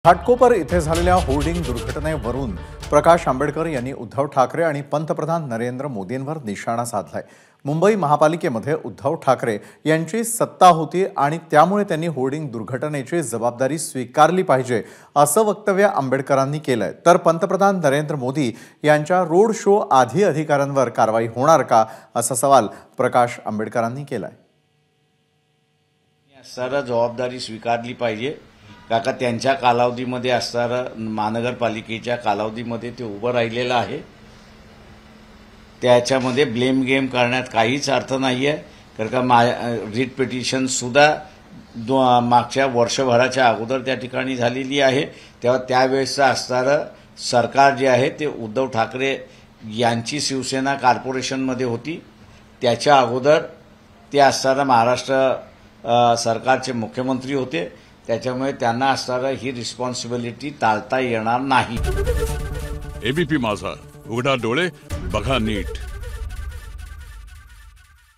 घाटकोपर इथे झालेल्या होर्डिंग दुर्घटनेवरून प्रकाश आंबेडकर यांनी उद्धव ठाकरे आणि पंतप्रधान नरेंद्र मोदींवर निशाणा साधलाय। मुंबई महापालिकेमध्ये उद्धव ठाकरे यांची सत्ता होती आणि त्यामुळे त्यांनी होर्डिंग दुर्घटनेची जबाबदारी स्वीकारली पाहिजे असं वक्तव्य आंबेडकरांनी केलंय। तर पंतप्रधान नरेंद्र मोदी यांच्या रोड शो आधी अधिकाऱ्यांवर कारवाई होणार का असा सवाल प्रकाश आंबेडकरांनी केलाय। असणारी जबाबदारी स्वीकारली पाहिजे काका त्यांच्या कालावधीमध्ये असणारं महानगरपालिकेच्या कालावधीमध्ये ते उभं राहिलेलं आहे। त्याच्यामध्ये ब्लेम गेम करण्यात काहीच अर्थ नाहीये कारण का रिट पिटिशन सुद्धा मागच्या वर्षभराच्या अगोदर त्या ठिकाणी झालेली आहे। तेव्हा त्यावेळेसचं असणारं सरकार जे आहे ते उद्धव ठाकरे यांची शिवसेना कॉर्पोरेशनमध्ये होती। त्याच्या अगोदर ते असणारं महाराष्ट्र सरकारचे मुख्यमंत्री होते। त्याच्यामुळे त्यांना असणारं ही रिस्पॉन्सिबिलिटी टाळता येणार नाही। एबीपी माझा, उघडा डोळे बघा नीट।